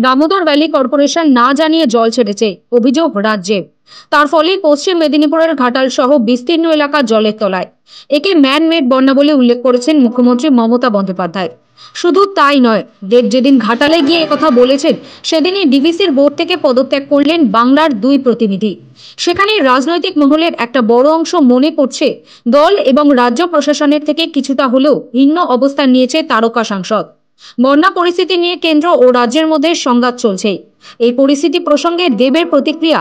Damodar valley corporation না জানিয়ে জল ছেড়েছে, অভিযোগ রাজ্যে। তার ফলে পশ্চিম মেদিনীপুরের ঘাটাল সহ বিস্তীর্ণ এলাকা জলের তলায়। একে ম্যান মেড বন্যা বলে উল্লেখ করেছেন মুখ্যমন্ত্রী মমতা বন্দ্যোপাধ্যায়। শুধু তাই নয়, দেব যেদিন ঘাটালে গিয়ে একথা বলেছেন, সেদিনই ডিভিসির বোর্ড থেকে পদত্যাগ করলেন বাংলার দুই প্রতিনিধি। সেখানে রাজনৈতিক মহলের একটা বড় অংশ মনে করছে দল এবং রাজ্য প্রশাসনের থেকে কিছুটা হলেও ভিন্ন অবস্থান নিয়েছে তারকা সাংসদ। বন্যা পরিস্থিতি নিয়ে কেন্দ্র ও রাজ্যের মধ্যে সংঘাত চলছে। এই পরিস্থিতি প্রসঙ্গে দেবের প্রতিক্রিয়া,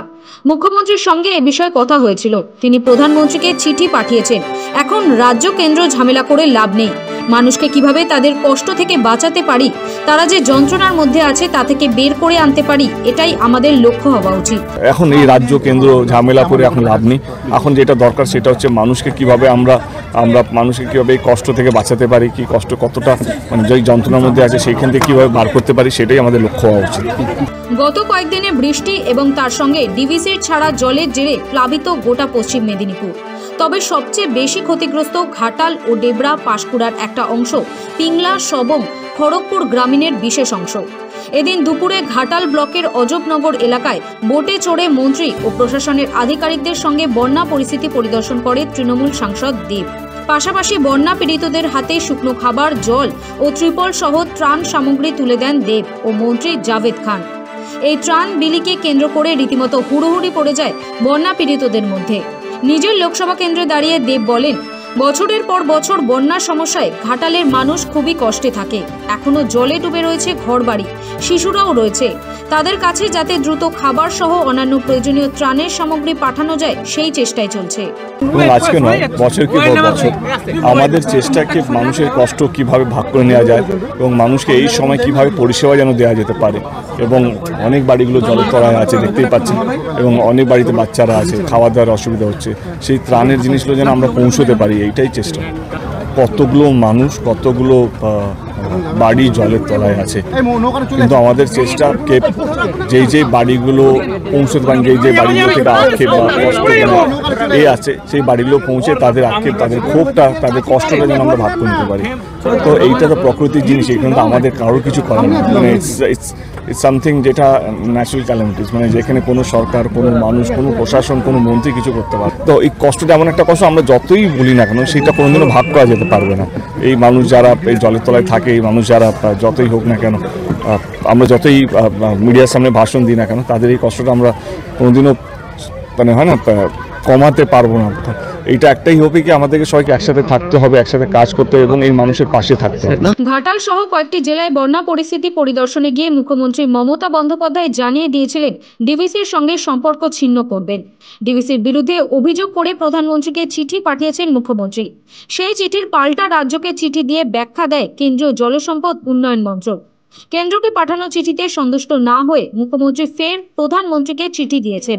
মুখ্যমন্ত্রীর সঙ্গে এ বিষয়ে কথা হয়েছিল, তিনি প্রধানমন্ত্রীকে চিঠি পাঠিয়েছেন। এখন রাজ্য কেন্দ্র ঝামেলা করে লাভ নেই, মানুষকে কিভাবে তাদের কষ্ট থেকে বাঁচাতে পারি, তারা যে যন্ত্রণার মধ্যে আছে তা থেকে বের করে আনতে পারি, এটাই আমাদের লক্ষ্য হওয়া উচিত। এখন এই রাজ্য কেন্দ্র ঝামেলা করে এখন লাভ নেই। এখন যেটা দরকার সেটা হচ্ছে মানুষকে কিভাবে আমরা মানুষকে কিভাবে এই কষ্ট থেকে বাঁচাতে পারি, কি কষ্ট কতটা মানে যে যন্ত্রণার মধ্যে আছে সেইখান থেকে কিভাবে বার করতে পারি, সেটাই আমাদের লক্ষ্য হওয়া উচিত। গত কয়েকদিনে বৃষ্টি এবং তার সঙ্গে ডিভিসির ছাড়া জলের জেরে প্লাবিত গোটা পশ্চিম মেদিনীপুর। তবে সবচেয়ে বেশি ক্ষতিগ্রস্ত ঘাটাল ও ডেবরা পাঁশকুড়ার একটা অংশ, পিংলা সবং খড়গপুর গ্রামীণের বিশেষ অংশ। এদিন দুপুরে ঘাটাল ব্লকের অজবনগর এলাকায় বোটে চড়ে মন্ত্রী ও প্রশাসনের আধিকারিকদের সঙ্গে বন্যা পরিস্থিতি পরিদর্শন করে তৃণমূল সাংসদ দেব। পাশাপাশি বন্যা পীড়িতদের হাতে শুকনো খাবার, জল ও ত্রিপল সহ ত্রাণ সামগ্রী তুলে দেন দেব ও মন্ত্রী জাভেদ খান। এই ত্রাণ বিলিকে কেন্দ্র করে রীতিমতো হুড়োহুড়ি পড়ে যায় বন্যা পীড়িতদের মধ্যে। নিজের লোকসভা কেন্দ্রে দাঁড়িয়ে দেব বলেন, বছরের পর বছর বন্যার সমস্যায় ঘাটালের মানুষ খুবই কষ্টে থাকে। এখনো জলে ডুবে রয়েছে ঘরবাড়ি, শিশুরাও রয়েছে। তাদের কাছে যাতে দ্রুত খাবার সহ অন্যান্য প্রয়োজনীয় ত্রাণের সামগ্রী পাঠানো যায়, সেই চেষ্টাই চলছে। আজকে নয়, বছর কি বছর আমাদের চেষ্টা কি মানুষের কষ্ট কিভাবে ভাগ করে নেওয়া যায় এবং মানুষকে এই সময় কিভাবে পরিষেবা যেন দেওয়া যেতে পারে। এবং অনেক বাড়িগুলো জলের তলায় আছে, দেখতেই পাচ্ছেন, এবং অনেক বাড়িতে বাচ্চারা আছে, খাওয়া দাওয়ার অসুবিধা হচ্ছে। সেই ত্রাণের জিনিসগুলো যেন আমরা পৌঁছতে পারি, এইটাই চেষ্টা। কতগুলো মানুষ, কতগুলো বাড়ি জলের তলায় আছে, কিন্তু আমাদের চেষ্টা যেই বাড়িগুলো পৌঁছতে পারেন, যেই বাড়িগুলো থেকে আক্ষেপ বা কষ্ট আছে, সেই বাড়িগুলো পৌঁছে তাদের আক্ষেপ, তাদের ক্ষোভটা, তাদের কষ্টটা যেন আমরা ভাগ করে নিতে পারি। তো এইটা তো প্রকৃতির জিনিস, এখানে তো আমাদের কারোর কিছু করার নেই। মানে ইটস সামথিং যেটা ন্যাচারাল ক্যালামিটিস, মানে যেখানে কোনো সরকার, কোনো মানুষ, কোনো প্রশাসন, কোনো মন্ত্রী কিছু করতে পারে। তো এই কষ্টটা এমন একটা কষ্ট, আমরা যতই বলি না কেন সেটা কোনোদিনও ভাগ করা যেতে পারবে না। এই মানুষ যারা এই জলের তলায় থাকে, এই মানুষ যারা যতই হোক না কেন, আমরা যতই মিডিয়ার সামনে ভাষণ দিই না কেন, তাদের এই কষ্টটা আমরা কোনোদিনও মানে হয় না কমাতে পারবো না। এইটা একটাই হবে কি, আমাদেরকে সবাইকে একসাথে থাকতে হবে, একসাথে কাজ করতে হবে এবং এই মানুষের পাশে থাকতে হবে। ঘাটাল সহ কয়েকটি জেলায় বন্যা পরিস্থিতি পরিদর্শনে গিয়ে মুখ্যমন্ত্রী মমতা বন্দ্যোপাধ্যায় জানিয়ে দিয়েছিলেন ডিভিসির সঙ্গে সম্পর্ক ছিন্ন করবেন। ডিভিসির বিরুদ্ধে অভিযোগ করে প্রধানমন্ত্রীকে চিঠি পাঠিয়েছেন মুখ্যমন্ত্রী। সেই চিঠির পাল্টা রাজ্যকে চিঠি দিয়ে ব্যাখ্যা দেয় কেন্দ্রীয় জলসম্পদ উন্নয়ন মন্ত্রক। কেন্দ্রকে পাঠানো চিঠিতে সন্তুষ্ট না হয়ে মুখ্যমন্ত্রী ফের প্রধানমন্ত্রীকে চিঠি দিয়েছেন।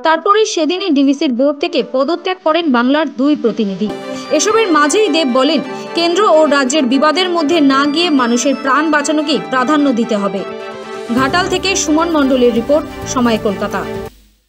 তারপরেই সেদিনই ডিভিসির বোর্ড থেকে পদত্যাগ করেন বাংলার দুই প্রতিনিধি। এসবের মাঝেই দেব বলেন, কেন্দ্র ও রাজ্যের বিবাদের মধ্যে না গিয়ে মানুষের প্রাণ বাঁচানোকেই প্রাধান্য দিতে হবে। ঘাটাল থেকে সুমন মণ্ডলের রিপোর্ট, সময় কলকাতা।